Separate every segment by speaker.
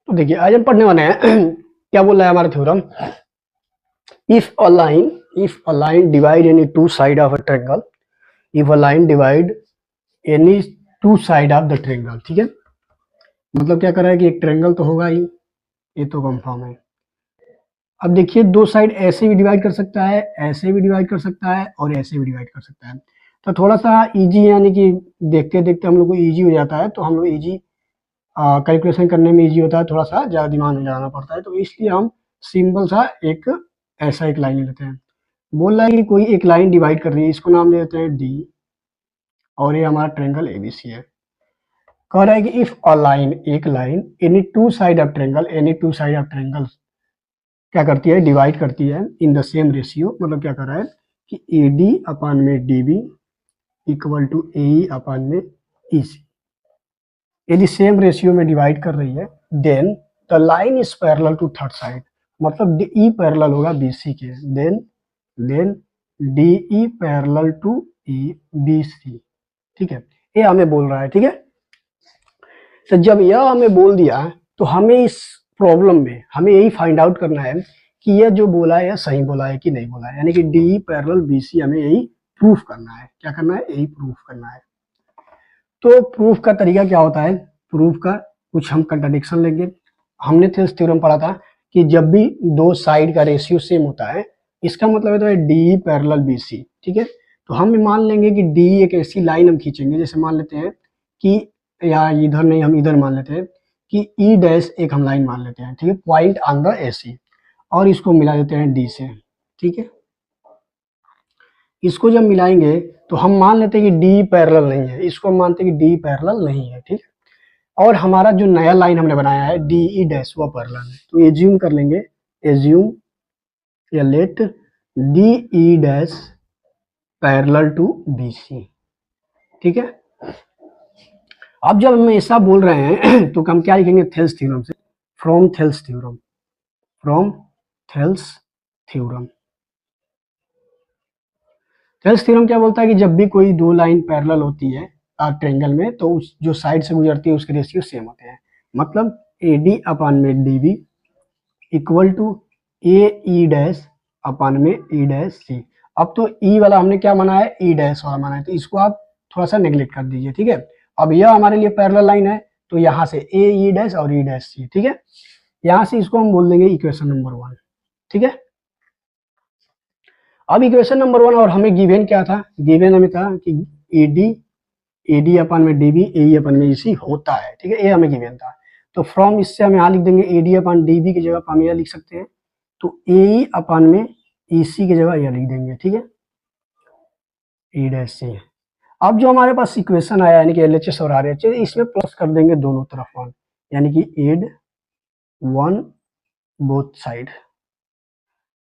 Speaker 1: तो देखिए आज हम पढ़ने वाले हैं क्या बोल रहा है हमारा theorem. If a line divide any two side of a triangle, if a line divide any two side of the triangle, ठीक है। मतलब क्या कर रहा है कि एक ट्रायंगल तो होगा ही, ये तो कंफर्म है। अब देखिए दो साइड ऐसे भी डिवाइड कर सकता है, ऐसे भी डिवाइड कर सकता है और ऐसे भी डिवाइड कर सकता है। तो थोड़ा सा इजी यानी कि देखते देखते हम लोग को इजी हो जाता है, तो हम लोग इजी कैलकुलेशन करने में इजी होता है, थोड़ा सा ज़्यादा दिमाग नहीं लगाना पड़ता है, तो इसलिए हम सिंपल सा एक ऐसा एक लाइन लेते हैं। बोल रहा है कि कोई एक लाइन डिवाइड कर रही है, इसको नाम दे देते हैं डी, और ये हमारा ट्रायंगल एबीसी है। कह रहा है कि इफ अ लाइन, एक line, any two side of triangle, any two side of triangle क्या करती है, डिवाइड करती है इन द सेम रेशियो। मतलब क्या कर रहा है कि ए डी अपान में D B equal to A E upon में ई सी, यदि सेम रेशियो में डिवाइड कर रही है, then the line is parallel to third side. मतलब ई पैरेलल होगा बी सी के, then D E parallel to E B C, ठीक है। ये हमें बोल रहा है, ठीक है। तो जब यह हमें बोल दिया तो हमें इस प्रॉब्लम में हमें यही फाइंड आउट करना है कि यह जो बोला है यह सही बोला है कि नहीं बोला है, यानी कि डी पैरेलल बी सी हमें यही प्रूफ करना है। क्या करना है, यही प्रूफ करना है। तो प्रूफ का तरीका क्या होता है, प्रूफ का कुछ हम कंट्राडिक्शन लेंगे। हमने थेल्स थ्योरम पढ़ा था कि जब भी दो साइड का रेशियो सेम होता है, इसका मतलब है डी पैरेलल बी सी, ठीक है। तो हम मान लेंगे कि डी एक ऐसी लाइन हम खींचेंगे, जैसे मान लेते हैं कि या इधर नहीं, हम इधर मान लेते हैं कि ई डैश एक हम लाइन मान लेते हैं, ठीक है, पॉइंट ऑन द ए सी, और इसको मिला देते हैं डी से, ठीक है। इसको जब मिलाएंगे तो हम मान लेते हैं कि डी पैरेलल नहीं है, इसको हम मानते हैं कि डी पैरेलल नहीं है, ठीक है। और हमारा जो नया लाइन हमने बनाया है डी ई डैश वो पैरेलल है, तो एज्यूम कर लेंगे, एज्यूम या let D E dash parallel to B C, ठीक है। अब जब हम ऐसा बोल रहे हैं तो हम क्या लिखेंगे, थेल्स थ्योरम से, from Thales theorem, from Thales theorem. Thales theorem क्या बोलता है कि जब भी कोई दो लाइन पैरेलल होती है ट्रायंगल में, तो उस जो साइड से गुजरती है उसके रेशियो सेम होते हैं। मतलब ए डी अपान में D B equal to A E dash upon में ई डैश सी। अब तो ई वाला हमने क्या माना है, ई डैश वाला माना है, तो इसको आप थोड़ा सा नेग्लेक्ट कर दीजिए, ठीक है। अब यह हमारे लिए पैरेलल लाइन है, तो यहाँ से ए ई डैश और ई डैश सी, ठीक है। यहाँ से इसको हम बोल देंगे इक्वेशन नंबर 1, ठीक है। अब इक्वेशन नंबर 1, और हमें गिवन क्या था, गिवन हमें था कि ए डी अपान में डी बी ए ई अपान में ई सी होता है, ठीक है, ये हमें गिवन था। तो फ्रॉम इससे हम यहाँ लिख देंगे A D upon D B की जगह हम यह लिख सकते हैं, तो ए ई अपान में ई सी की जगह यह लिख देंगे, ठीक है, ई डैश सी। अब जो हमारे पास इक्वेशन आया यानी कि एल एच एस और आर एच एस, इसमें प्लस कर देंगे दोनों तरफ 1, यानी कि एड 1 बोथ साइड।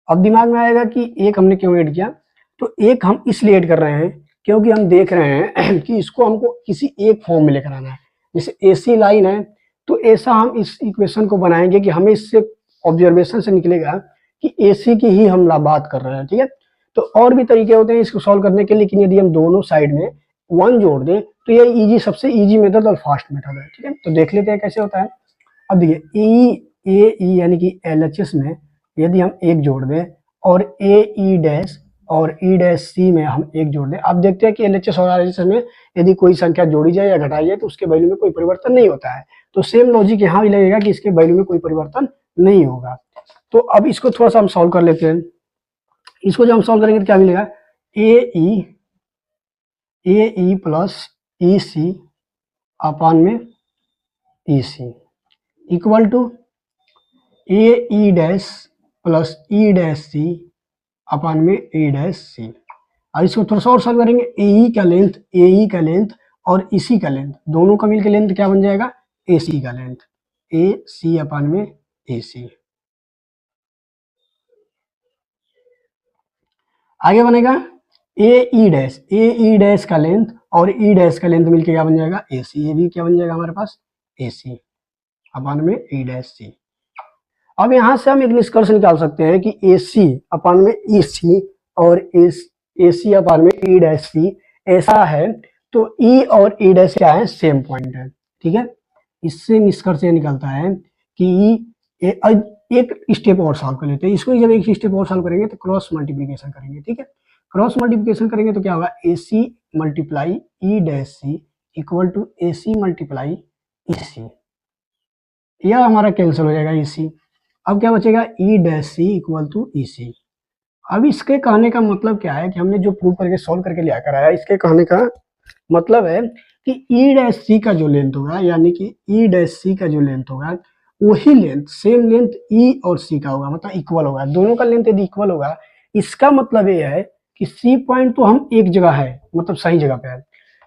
Speaker 1: अब दिमाग में आएगा कि एक हमने क्यों ऐड किया, तो एक हम इसलिए ऐड कर रहे हैं क्योंकि हम देख रहे हैं कि इसको हमको किसी एक फॉर्म में लेकर आना है। जैसे एसी लाइन है, तो ऐसा हम इस इक्वेशन को बनाएंगे कि हमें इससे ऑब्जर्वेशन से निकलेगा कि एसी की ही हम बात कर रहे हैं, ठीक है। तो और भी तरीके होते हैं इसको सॉल्व करने के, लेकिन यदि हम दोनों साइड में 1 जोड़ दें तो ये इजी, सबसे इजी मेथड और फास्ट मेथड है, ठीक है। तो देख लेते हैं कैसे होता है। अब देखिए ए यानी कि LHS में यदि हम 1 जोड़ दें और ए ई डैश और ई डैश सी में हम 1 जोड़ दें, अब देखते हैं कि LHS और RHS में यदि कोई संख्या जोड़ी जाए या घटाई जाए तो उसके वैल्यू में कोई परिवर्तन नहीं होता है। तो सेम लॉजिक यहाँ भी लगेगा कि इसके वैल्यू में कोई परिवर्तन नहीं होगा। तो अब इसको थोड़ा सा हम सॉल्व कर लेते हैं। इसको जब हम सॉल्व करेंगे तो क्या मिलेगा, ए ई प्लस ई सी अपान में E C equal to A E dash plus E dash C upon में ए डैश सी। और इसको थोड़ा सा और सॉल्व करेंगे, ए ई का लेंथ और इसी का लेंथ, दोनों का मिलकर लेंथ क्या बन जाएगा, ए सी का लेंथ, ए सी अपान में ए सी। आगे बनेगा ए ई डैश का लेंथ और ई डैश का लेंथ मिलकर क्या बन जाएगा, ए सी। ये भी क्या बन जाएगा हमारे पास, ए सी अपान में ई डैश सी। अब यहां से हम एक निष्कर्ष निकाल सकते हैं कि ए सी अपान में ई सी और ए सी अपान में ई डैश सी ऐसा है, तो ई और ई डैश क्या है, सेम पॉइंट है, ठीक है। इससे निष्कर्ष ये निकलता है कि एक स्टेप और सॉल्व कर लेते हैं इसको। जब एक स्टेप और सॉल्व करेंगे तो क्रॉस मल्टीप्लीकेशन करेंगे, ठीक है। क्रॉस मल्टीप्लीकेशन करेंगे तो क्या होगा, A C multiply E dash C equal to A C multiply E C, यह हमारा कैंसिल हो जाएगा ई सी। अब क्या बचेगा, E dash C equal to E C. अब इसके कहने का मतलब क्या है कि हमने जो प्रूव करके सॉल्व करके लिया कराया, इसके कहने का मतलब है कि ई डैश सी का जो लेंथ होगा, यानी कि ई डैश सी का जो लेंथ होगा वही लेंथ, सेम लेंथ ई और सी का होगा, मतलब इक्वल होगा। दोनों का लेंथ यदि इक्वल होगा, इसका मतलब ये है कि सी पॉइंट तो हम एक जगह है, मतलब सही जगह पे है।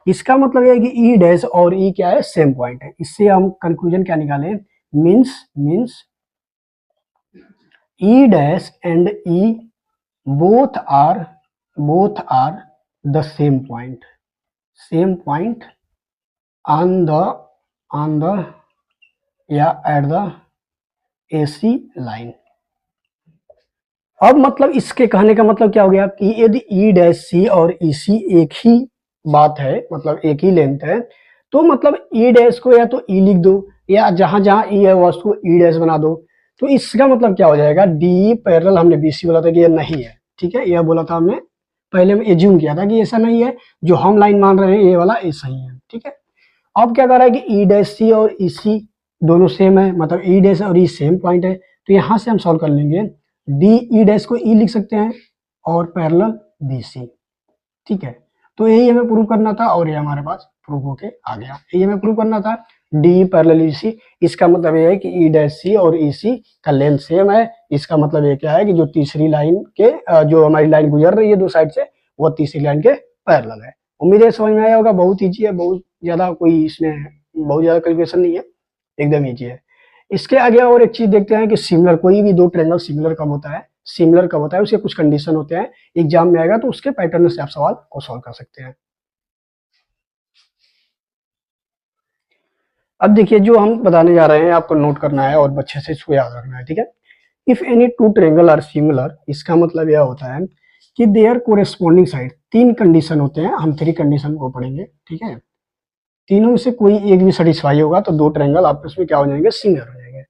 Speaker 1: इसका मतलब यह है कि ई डैश और ई क्या है, सेम पॉइंट है। इससे हम कंक्लूजन क्या निकाले, means E dash and E both are the same point on the या at the AC line। अब मतलब इसके कहने का मतलब क्या हो गया कि यदि ई डैश सी और ई सी एक ही बात है, मतलब एक ही लेंथ है, तो मतलब ई डैश को या तो ई लिख दो या जहां जहां ई है उसको ई डैश बना दो। तो इसका मतलब क्या हो जाएगा, डी पैरेलल, हमने बीसी बोला था कि ये नहीं है, ठीक है, यह बोला था हमने, पहले में एज्यूम किया था कि ऐसा नहीं है, जो हम लाइन मान रहे हैं ये वाला ऐसा ही है, ठीक है। अब क्या कर रहा है कि ई डैश सी और ई सी दोनों सेम है, मतलब ई डैश और ई सेम पॉइंट है, तो यहां से हम सॉल्व कर लेंगे। डी ई डैश को ई लिख सकते हैं और पैरेलल बी सी, ठीक है। तो यही हमें प्रूव करना था और ये हमारे पास प्रूव होके आ गया। यही हमें प्रूव करना था, डी पैरेलल ई सी। इसका मतलब ये है कि ई डैश सी और ई सी का लेंथ सेम है। इसका मतलब ये क्या है कि जो तीसरी लाइन के जो हमारी लाइन गुजर रही है दो साइड से, वो तीसरी लाइन के पैरेलल है। उम्मीद है समझ में आया होगा। बहुत ईजी है, बहुत ज्यादा कोई इसमें बहुत ज्यादा कैलकुलेशन नहीं है, एकदम ईजी है। इसके आगे और एक चीज देखते हैं कि सिमिलर, कोई भी दो ट्रायंगल सिमिलर कब होता है, सिमिलर कब होता है, उसके कुछ कंडीशन होते हैं, एग्जाम में आएगा तो उसके पैटर्न से आप सवाल को सॉल्व कर सकते हैं। अब देखिए जो हम बताने जा रहे हैं आपको नोट करना है और अच्छे से इसको याद रखना है, ठीक है। If any two triangle are similar, इसका मतलब यह होता है कि देयर कोरेस्पॉन्डिंग साइड, तीन कंडीशन होते हैं, हम थ्री कंडीशन को पढ़ेंगे, ठीक है। तीनों में से कोई एक भी सेटिस्फाई होगा तो दो ट्रायंगल आपस में क्या हो जाएंगे, सिमिलर हो जाएंगे।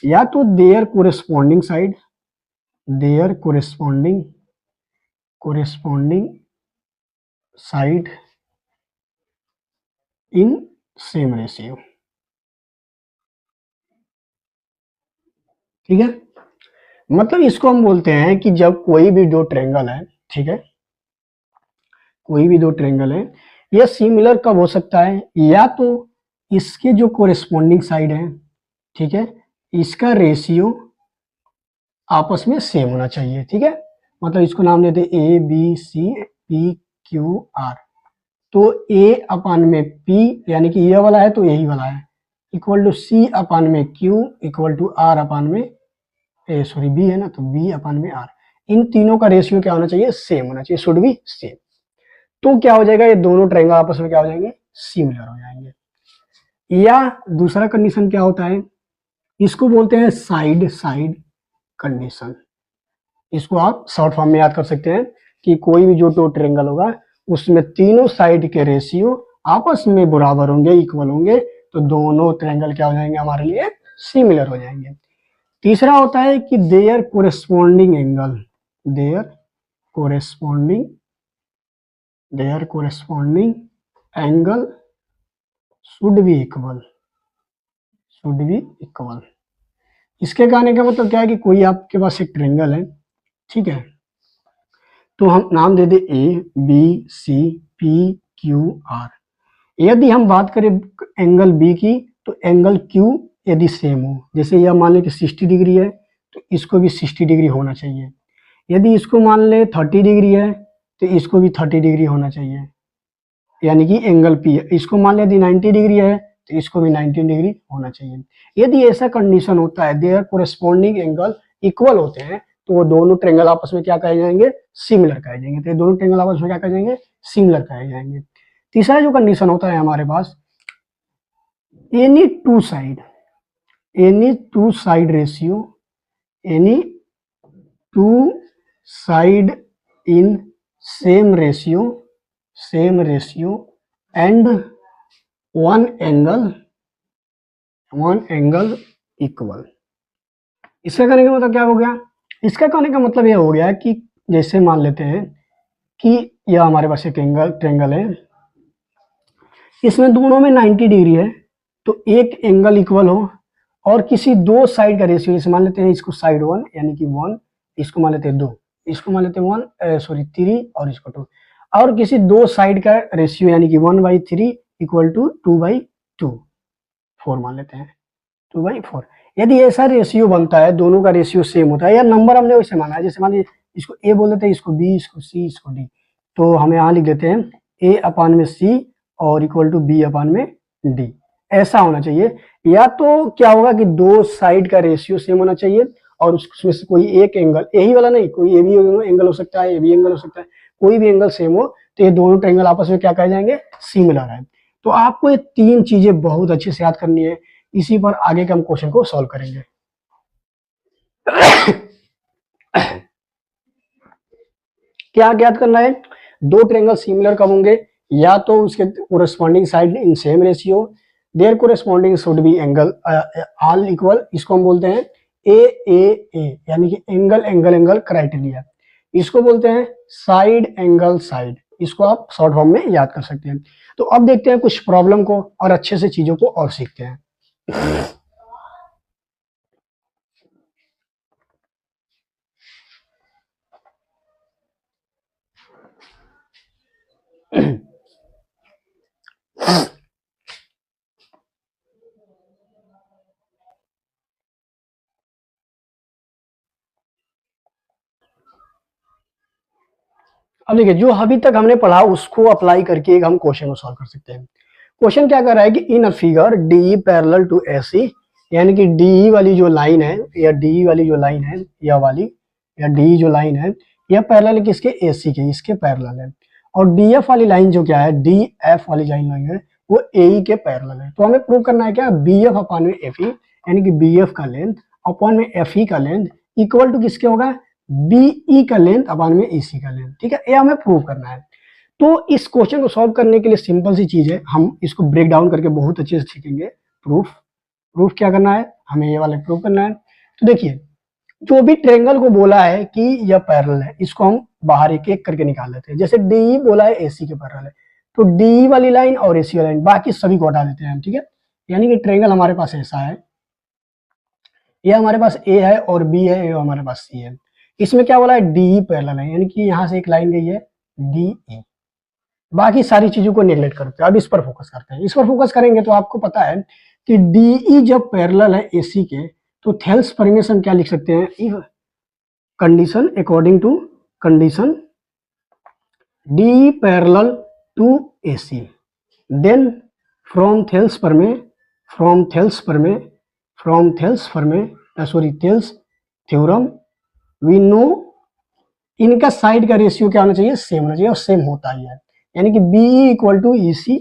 Speaker 1: या तो their corresponding side, their corresponding side in same ratio, ठीक है। मतलब इसको हम बोलते हैं कि जब कोई भी दो ट्रायंगल है, ठीक है, कोई भी दो ट्रायंगल है, यह सिमिलर कब हो सकता है, या तो इसके जो कोरेस्पॉन्डिंग साइड है, ठीक है, इसका रेशियो आपस में सेम होना चाहिए, ठीक है। मतलब इसको नाम देते A B C P Q R. तो ए अपान में पी, यानी कि ये वाला है तो यही वाला है, इक्वल टू सी अपान में Q equal to R upon में सॉरी बी है ना, तो बी अपान में आर। इन तीनों का रेशियो क्या होना चाहिए, सेम होना चाहिए, शुड बी सेम। तो क्या हो जाएगा, ये दोनों ट्रायंगल आपस में क्या हो जाएंगे, सिमिलर हो जाएंगे। या दूसरा कंडीशन क्या होता है, इसको बोलते हैं साइड साइड कंडीशन। इसको आप शॉर्ट फॉर्म में याद कर सकते हैं कि कोई भी जो दो ट्रायंगल होगा उसमें तीनों साइड के रेशियो आपस में बराबर होंगे, इक्वल होंगे, तो दोनों ट्रायंगल क्या हो जाएंगे, हमारे लिए सिमिलर हो जाएंगे। तीसरा होता है कि their corresponding angle, their corresponding angle should be equal, इसके कहने का मतलब क्या है कि कोई आपके पास एक ट्रायंगल है, ठीक है, तो हम नाम दे दे A B C P Q R. यदि हम बात करें एंगल बी की, तो एंगल क्यू यदि सेम हो, जैसे यह मान लें कि 60 डिग्री है तो इसको भी 60 डिग्री होना चाहिए। यदि इसको मान ले 30 डिग्री है तो इसको भी 30 डिग्री होना चाहिए, यानी कि एंगल पी है। इसको मान ले यदि 90 डिग्री है तो इसको भी 90 डिग्री होना चाहिए। यदि ऐसा कंडीशन होता है, देयर कोरेस्पॉन्डिंग एंगल इक्वल होते हैं, तो वो दोनों ट्रायंगल आपस में क्या कहे जाएंगे, सिमिलर कहे जाएंगे। तो ये दोनों ट्रायंगल आपस में क्या कहे जाएंगे, सिमिलर कहे जाएंगे। तीसरा जो कंडीशन होता है हमारे पास, any two side ratio, any two side in same ratio and one angle equal. इसका कहने का मतलब क्या हो गया? इसका कहने का मतलब ये हो गया कि जैसे मान लेते हैं कि यह हमारे पास एक ट्रेंगल है, इसमें दोनों में 90 डिग्री है, तो एक एंगल इक्वल हो और किसी दो साइड का रेशियो, जैसे मान लेते हैं इसको साइड 1 यानी कि 1, इसको मान लेते हैं 2, इसको मान लेते हैं 3 और इसको 2, और किसी दो साइड का रेशियो यानी कि 1/3 इक्वल टू 2/2, 4 मान लेते हैं, 2/4। यदि ऐसा रेशियो बनता है, दोनों का रेशियो सेम होता है, या नंबर हमने वैसे माना है, जैसे मान लीजिए इसको ए बोल देते हैं, इसको बी, इसको सी, इसको डी, तो हम यहाँ लिख देते हैं ए अपान में सी और इक्वल टू बी अपान में डी, ऐसा होना चाहिए। या तो क्या होगा कि दो साइड का रेशियो सेम होना चाहिए और उसमें से कोई एक एंगल, यही वाला नहीं, कोई ए बी एंगल हो सकता है, ए बी एंगल हो सकता है, कोई भी एंगल सेम हो, तो ये दोनों ट्रायंगल आपस में क्या कहे जाएंगे? सिमिलर है। तो आपको ये तीन चीजें बहुत अच्छे से याद करनी है, इसी पर आगे के हम क्वेश्चन को सॉल्व करेंगे। क्या याद करना है? दो ट्रायंगल सिमिलर कब होंगे? या तो उसके corresponding side in same ratio, their corresponding should be angle all equal, इसको हम बोलते हैं ए यानी कि एंगल एंगल एंगल क्राइटेरिया, इसको बोलते हैं साइड एंगल साइड, इसको आप शॉर्ट फॉर्म में याद कर सकते हैं। तो अब देखते हैं कुछ प्रॉब्लम को और अच्छे से चीजों को और सीखते हैं। अब देखिए, जो अभी तक हमने पढ़ा उसको अप्लाई करके एक हम क्वेश्चन को सॉल्व कर सकते हैं। क्वेश्चन क्या कर रहा है कि in a figure D parallel to AC, यानी कि डी वाली जो लाइन है, या डी वाली जो लाइन है, या वाली, या डी जो लाइन है, यह पैरेलल किसके? एसी के, इसके पैरेलल है। और डी एफ वाली लाइन जो क्या है, डी एफ वाली लाइन है, वो ए के पैरेलल है। तो हमें प्रूव करना है क्या? बी एफ अपॉन में एफ ई, यानी कि बी एफ का लेंथ अपॉन में एफ ई का लेंथ इक्वल टू किसके होगा? बीई का लेंथ अपॉन में एसी का लेंथ। ठीक है, ये हमें प्रूव करना है। तो इस क्वेश्चन को सॉल्व करने के लिए सिंपल सी चीज है, हम इसको ब्रेक डाउन करके बहुत अच्छे से सीखेंगे। प्रूफ क्या करना है? हमें ये वाला प्रूव करना है। तो देखिए, जो भी ट्रायंगल को बोला है कि यह पैरेलल है, इसको हम बाहर एक एक करके निकाल लेते हैं। जैसे डी बोला है एसी के पैरेलल है, तो डी वाली लाइन और एसी वाली लाइन, बाकी सभी को हटा देते हैं हम। ठीक है, यानी कि ट्रायंगल हमारे पास ऐसा है, ये हमारे पास ए है और बी है, ये हमारे पास सी है। इसमें क्या बोला है? डी पैरेलल है, यानी कि यहां से एक लाइन गई है डी ई। बाकी सारी चीजों को नेग्लेक्ट करते हैं, अब इस पर फोकस करते हैं। इस पर फोकस करेंगे तो आपको पता है कि डीई जब पैरेलल है एसी के, तो थेल्स परमेशन क्या लिख सकते हैं? If condition according to condition D parallel to A C, then from Thales theorem we know इनका साइड का रेशियो क्या होना चाहिए? सेम होना चाहिए, और सेम होता ही है। यानी कि B E equal to E C,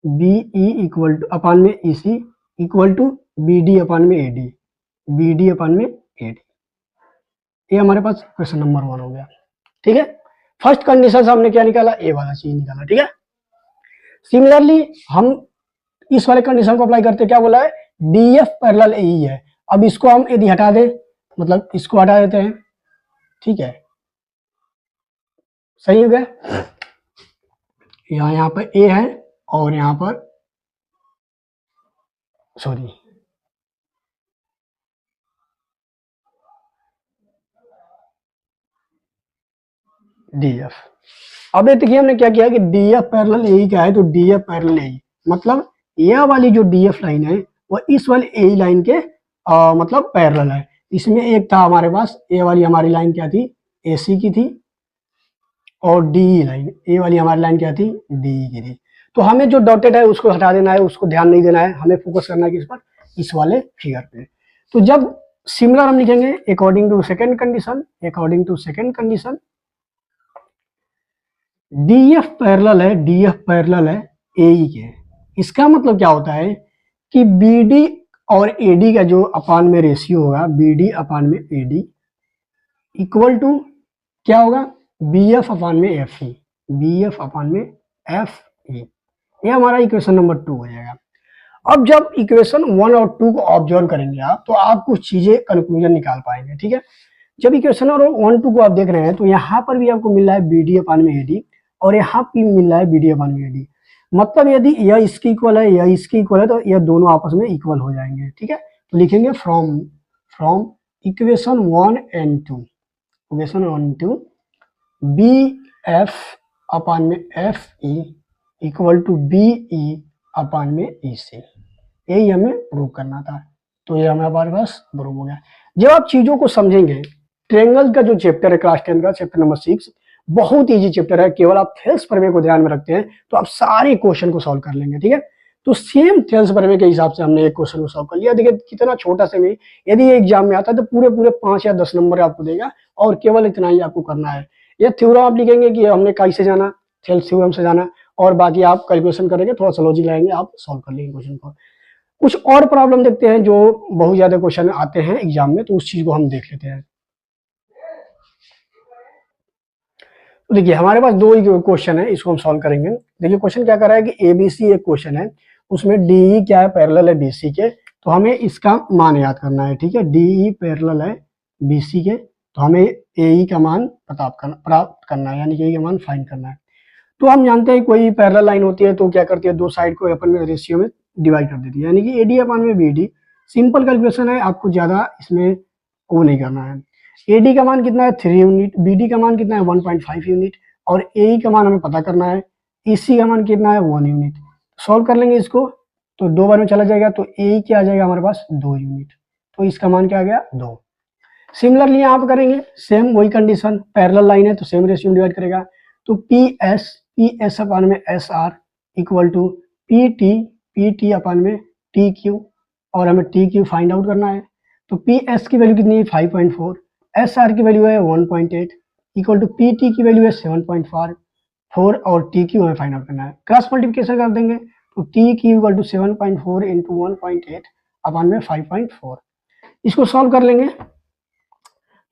Speaker 1: B E equal to upon में E C equal to B D upon में A D, B D upon में ए डी। ये हमारे पास क्वेश्चन नंबर 1 हो गया। ठीक है, फर्स्ट कंडीशन से हमने क्या निकाला? ए वाला चीज निकाला। ठीक है, सिमिलरली हम इस वाले कंडीशन को अप्लाई करते, क्या बोला है? डी एफ पैरेलल ए है। अब इसको हम यदि हटा दे, मतलब इसको हटा देते हैं, ठीक है, सही हो गया। यहाँ पर ए है और यहाँ पर सॉरी डी एफ। अब ये देखिए हमने क्या किया कि डी एफ पैरेलल ए क्या है, तो डी एफ पैरेलल ए मतलब यह वाली जो डी एफ लाइन है वो इस वाली ए लाइन के मतलब पैरेलल है। इसमें एक था हमारे पास, ए वाली हमारी लाइन क्या थी? एसी की थी, और डी लाइन, ए वाली हमारी लाइन क्या थी? डी की थी। तो हमें जो डॉटेड है उसको हटा देना है, उसको ध्यान नहीं देना है, हमें फोकस करना है किस पर? इस वाले फिगर पे। तो जब सिमिलर हम लिखेंगे according to second condition D F parallel है ए के। इसका मतलब क्या होता है कि बी डी और ए डी का जो अपान में रेशियो होगा, बी डी अपान में ए डी इक्वल टू क्या होगा? बी एफ अपान में एफ ई, बी एफ अपान में एफ ई। ये हमारा इक्वेशन नंबर 2 हो जाएगा। अब जब इक्वेशन 1 और 2 को ऑब्जर्व करेंगे आप, तो आप कुछ चीजें कंक्लूजन निकाल पाएंगे, ठीक है। जब इक्वेशन और 1 2 को आप देख रहे हैं तो यहाँ पर भी आपको मिल रहा है बी डी अपान में ए डी, और यहाँ भी मिल रहा है बी डी अपान में ए डी। मतलब यदि यह इसकी इक्वल है, यह इसकी इक्वल है, तो यह दोनों आपस में इक्वल हो जाएंगे, ठीक है। तो लिखेंगे from from equation 1 and 2, equation 1 2 B F upon में F E equal to B E upon में ई सी, यही हमें प्रूव करना था। तो ये हमारे पास प्रूव हो गया। जब आप चीजों को समझेंगे, ट्रायंगल का जो चैप्टर है क्लास 10 का चैप्टर नंबर 6 बहुत इजी चैप्टर है, केवल आप थेल्स प्रमेय को ध्यान में रखते हैं तो आप सारे क्वेश्चन को सॉल्व कर लेंगे, ठीक है। तो सेम थेल्स प्रमेय के हिसाब से हमने एक क्वेश्चन को सॉल्व कर लिया। देखिए कितना छोटा सा में, यदि ये एग्जाम में आता है तो पूरे पूरे 5 या 10 नंबर आपको देगा, और केवल इतना ही आपको करना है। यह थ्योरम आप लिखेंगे कि हमने कैसे जाना, थेल्स थ्योरम से जाना, और बाकी आप कैलकुलेशन करेंगे, थोड़ा सा लॉजिक लगाएंगे, आप सॉल्व कर लेंगे क्वेश्चन को। कुछ और प्रॉब्लम देखते हैं जो बहुत ज्यादा क्वेश्चन आते हैं एग्जाम में, तो उस चीज को हम देख लेते हैं। तो देखिए हमारे पास दो ही क्वेश्चन है, इसको हम सॉल्व करेंगे। देखिए क्वेश्चन क्या कर रहा है कि एबीसी एक क्वेश्चन है, उसमें डीई क्या है, पैरेलल है बीसी के, तो हमें इसका मान याद करना है, ठीक है। डीई पैरेलल है बीसी के, तो हमें एई का मान प्राप्त करना है, यानी कि ए का मान फाइंड करना है। तो हम जानते हैं कोई पैरेलल लाइन होती है तो क्या करती है, दो साइड को अपन में रेशियो में डिवाइड कर देती है, यानी कि एडी अपान में बीडी। सिंपल कैलकुलेशन है, आपको ज्यादा इसमें वो नहीं करना है। एडी का मान कितना है 3 यूनिट, बीडी का मान कितना है 1.5 यूनिट, और एई का मान हमें पता करना है, ईसी का मान कितना है 1 यूनिट। सॉल्व कर लेंगे इसको, तो 2 बार में चला जाएगा, तो एई क्या आ जाएगा हमारे पास 2 यूनिट, तो इसका मान क्या आ गया 2। सिमिलरली यहाँ पर करेंगे सेम वही कंडीशन, पैरेलल लाइन है तो सेम रेशियो में डिवाइड करेगा, तो पी एस अपान में S R equal to P T upon में टी क्यू, और हमें टी क्यू फाइंड आउट करना है। तो पी एस की वैल्यू कितनी है 5.4, एस आर की वैल्यू है 1.8 इक्वल टू पी टी की वैल्यू है 7.4 और टी क्यू हमें फाइंड आउट करना है। क्रॉस मल्टीप्लिकेशन कर देंगे, तो T Q equal to 7.4 into 1.8 upon में 5.4। इसको सॉल्व कर लेंगे,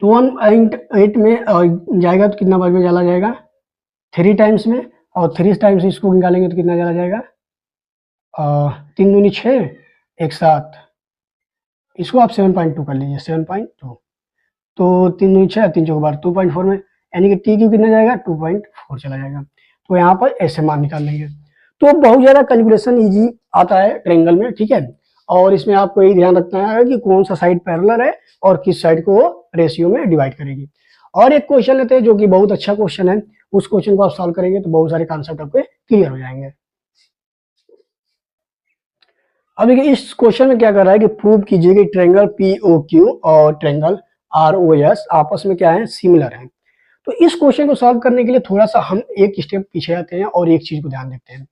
Speaker 1: तो 1.8 में जाएगा तो कितना बार में चला जाएगा 3 टाइम्स में, और 3 टाइम्स इसको निकालेंगे तो कितना चला जाएगा 3 दूनी 6 एक साथ, इसको आप 7.2 कर लीजिए 7.2, तो 3 दूनी 6 3 चौक बार 2.4 में, यानी कि टी क्यू कितना जाएगा 2.4 चला जाएगा। तो यहाँ पर ऐसे मान निकाल लेंगे। तो बहुत ज्यादा कैलकुलेशन इजी आता है ट्रायंगल में, ठीक है। और इसमें आपको यही ध्यान रखना है कि कौन सा साइड पैरेलल है और किस साइड को रेशियो में डिवाइड करेगी। और एक क्वेश्चन लेते हैं जो कि बहुत अच्छा क्वेश्चन है, उस क्वेश्चन को आप सॉल्व करेंगे तो बहुत सारे कॉन्सेप्ट आपके क्लियर हो जाएंगे। अब देखिए इस क्वेश्चन में क्या कर रहा है कि प्रूव कीजिए कि ट्रायंगल पीओक्यू और ट्रायंगल आरओएस आपस में क्या है, सिमिलर है। तो इस क्वेश्चन को सॉल्व करने के लिए थोड़ा सा हम एक स्टेप पीछे आते हैं और एक चीज को ध्यान देते हैं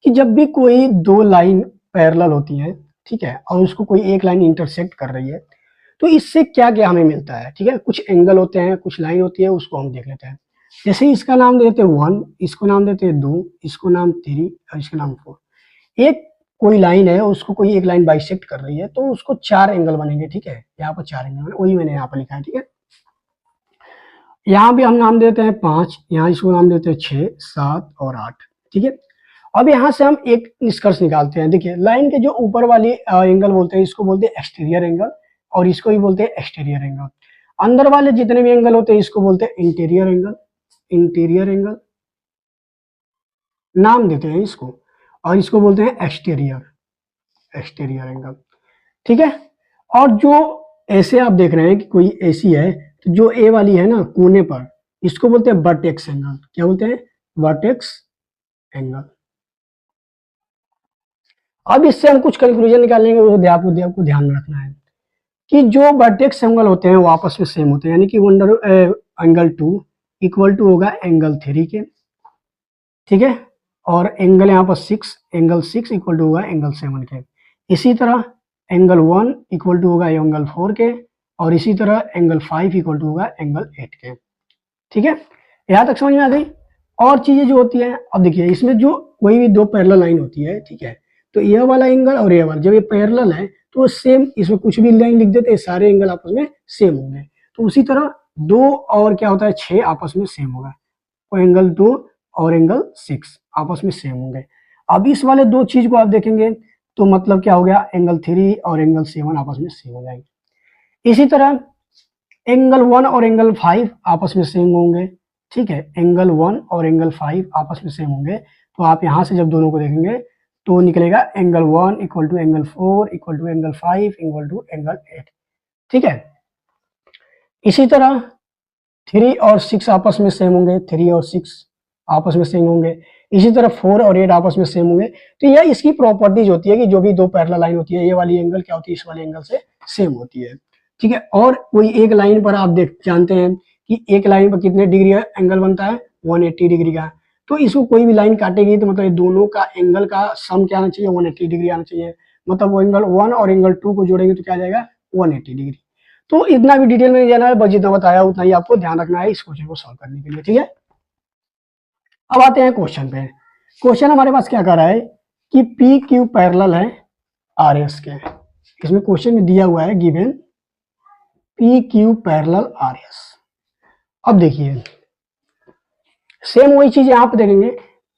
Speaker 1: कि जब भी कोई दो लाइन पैरेलल होती है, ठीक है, और उसको कोई एक लाइन इंटरसेक्ट कर रही है, तो इससे क्या क्या हमें मिलता है, ठीक है। कुछ एंगल होते हैं, कुछ लाइन होती है, उसको हम देख लेते हैं। जैसे इसका नाम देते हैं 1, इसको नाम देते हैं 2, इसको नाम 3 और इसका नाम 4। एक कोई लाइन है, उसको कोई एक लाइन बाइसेक्ट कर रही है, तो उसको 4 एंगल बनेंगे, ठीक है। यहाँ पर 4 एंगल, वही मैंने यहाँ पर लिखा है, ठीक है। यहाँ भी हम नाम देते हैं 5, यहाँ इसको नाम देते हैं 6, 7 और 8, ठीक है। अब यहाँ से हम एक निष्कर्ष निकालते हैं। देखिए लाइन के जो ऊपर वाली एंगल बोलते हैं, इसको बोलते हैं एक्सटीरियर एंगल, और इसको भी बोलते हैं एक्सटीरियर एंगल। अंदर वाले जितने भी एंगल होते हैं इसको बोलते हैं इंटीरियर एंगल, इंटीरियर एंगल नाम देते हैं इसको, और इसको बोलते हैं एक्सटीरियर, एक्सटीरियर एंगल, ठीक है। और जो ऐसे आप देख रहे हैं कि कोई ऐसी है, तो जो ए वाली है ना कोने पर, इसको बोलते हैं वर्टेक्स एंगल। क्या बोलते हैं, वर्टेक्स एंगल। अब इससे हम कुछ कंक्लूजन निकालेंगे, वो आपको ध्यान में रखना है कि जो वर्टेक्स एंगल होते हैं वो आपस में सेम होते हैं, यानी कि एंगल 2 इक्वल टू होगा एंगल 3 के, ठीक है। और एंगल यहाँ पर 6, एंगल 6 इक्वल टू होगा एंगल 7 के। इसी तरह एंगल 1 इक्वल टू होगा एंगल 4 के, और इसी तरह एंगल 5 इक्वल टू होगा एंगल 8 के, ठीक है। यहाँ तक समझ में आ गई। और चीजें जो होती है, अब देखिए इसमें जो कोई भी दो पैरेलल लाइन होती है, ठीक है, तो ये वाला एंगल और ये वाला जब ये पैरेलल है तो सेम, इसमें कुछ भी लाइन लिख देते हैं, सारे एंगल आपस में सेम होंगे। तो उसी तरह 2 और क्या होता है 6 आपस में सेम होगा, तो एंगल 2 और एंगल 6 आपस में सेम होंगे। अब इस वाले दो चीज को आप देखेंगे, तो मतलब क्या हो गया, एंगल 3 और एंगल 7 आपस में सेम हो जाएंगे। इसी तरह एंगल 1 और एंगल 5 आपस में सेम होंगे, ठीक है, एंगल 1 और एंगल 5 आपस में सेम होंगे। तो आप यहाँ से जब दोनों को देखेंगे तो निकलेगा angle 1 equal to angle 4 equal to angle 5 equal to angle 8, ठीक है। इसी तरह 3 और 6 आपस में सेम होंगे, 3 और 6 आपस में सेम होंगे। इसी तरह 4 और 8 आपस में सेम होंगे। तो यह इसकी प्रॉपर्टीज होती है कि जो भी दो पैरेलल लाइन होती है, ये वाली एंगल क्या होती है, इस वाले एंगल से सेम होती है, ठीक है। और कोई एक लाइन पर आप देख जानते हैं कि एक लाइन पर कितने डिग्री एंगल बनता है, 180 डिग्री का। तो इसको कोई भी लाइन काटेगी तो मतलब दोनों का एंगल का सम क्या आना चाहिए, 180 डिग्री आना चाहिए। मतलब वो एंगल 1 और एंगल 2 को जोड़ेंगे तो क्या आ जाएगा, 180 डिग्री। तो इतना भी डिटेल में नहीं जाना है, बस जितना बताया उतना ही आपको ध्यान रखना है इस क्वेश्चन को सॉल्व करने के लिए, ठीक है। अब आते हैं क्वेश्चन पे। क्वेश्चन हमारे पास क्या कर रहा है कि पी क्यू पैरेलल है आर एस के। इसमें क्वेश्चन में दिया हुआ है given P Q parallel R S. अब देखिए सेम वही चीज यहाँ पे देखेंगे,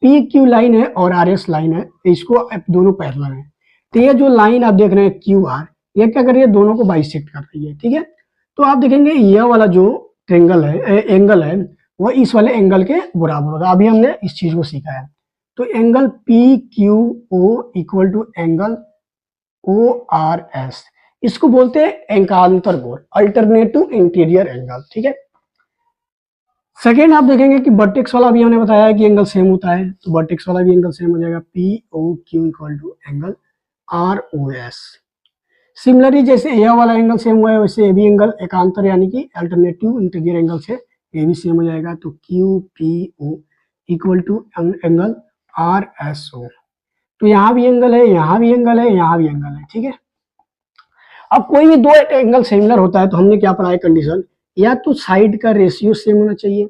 Speaker 1: पी क्यू लाइन है और आर एस लाइन है, इसको दोनों पैरेलल है। तो ये जो लाइन आप देख रहे हैं क्यू आर, ये क्या कर रही है, दोनों को बाइसेक्ट कर रही है, ठीक है। तो आप देखेंगे यह वाला जो ट्रेंगल है, एंगल है, वो इस वाले एंगल के बराबर होगा। अभी हमने इस चीज को सीखा है। तो angle P Q O equal to angle O R S, इसको बोलते हैं एकांतर कोण, अल्टरनेटिव इंटीरियर एंगल, ठीक है। सेकेंड आप देखेंगे कि वर्टेक्स वाला भी हमने बताया है कि एंगल सेम होता है, तो वर्टेक्स वाला भी एंगल सेम हो जाएगा, P O Q equal to angle R O S. Similarly जैसे यह वाला एंगल सेम हुआ है, वैसे ये भी एंगल एकांतर यानी कि अल्टरनेटिव इंटीरियर एंगल से ये भी सेम हो जाएगा। तो Q P O equal to angle R S O. तो यहाँ भी एंगल है, यहाँ भी एंगल है, यहाँ भी एंगल है, ठीक है। अब कोई भी दो एंगल सिमिलर होता है तो हमने क्या पढ़ा है कंडीशन, या तो साइड का रेशियो सेम होना चाहिए,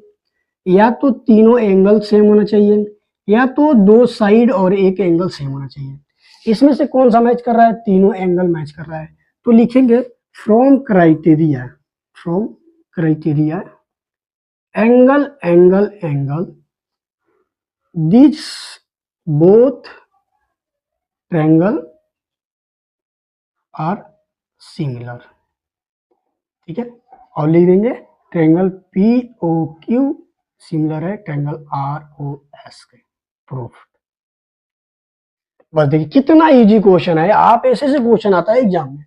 Speaker 1: या तो तीनों एंगल सेम होना चाहिए, या तो दो साइड और एक एंगल सेम होना चाहिए। इसमें से कौन सा मैच कर रहा है, तीनों एंगल मैच कर रहा है। तो लिखेंगे from criteria, from criteria angle angle angle this both triangle are similar, ठीक है। और लिख देंगे triangle P O Q similar है ट्रायंगल आर ओ एस के। प्रूफ। बस देखिए कितना इजी क्वेश्चन है, आप ऐसे से क्वेश्चन आता है एग्जाम में,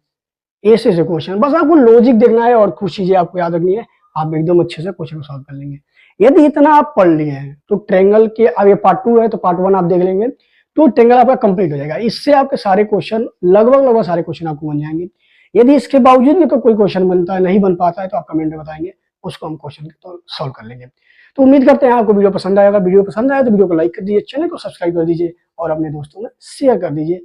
Speaker 1: ऐसे से क्वेश्चन, बस आपको लॉजिक देखना है और कुछ चीजें आपको याद रखनी है, आप एकदम अच्छे से क्वेश्चन को सॉल्व कर लेंगे। यदि इतना आप पढ़ लिए हैं तो ट्रायंगल के, अब ये पार्ट 2 है तो पार्ट 1 आप देख लेंगे तो ट्रायंगल आपका कंप्लीट हो जाएगा। इससे आपके सारे क्वेश्चन लगभग सारे क्वेश्चन आपको बन जाएंगे। यदि इसके बावजूद भी तो कोई क्वेश्चन बनता है, नहीं बन पाता है, तो आप कमेंट में बताएंगे, उसको हम क्वेश्चन तो सॉल्व कर लेंगे। तो उम्मीद करते हैं आपको वीडियो पसंद आएगा। वीडियो पसंद आया तो वीडियो को लाइक कर दीजिए, चैनल को सब्सक्राइब कर दीजिए और अपने दोस्तों में शेयर कर दीजिए।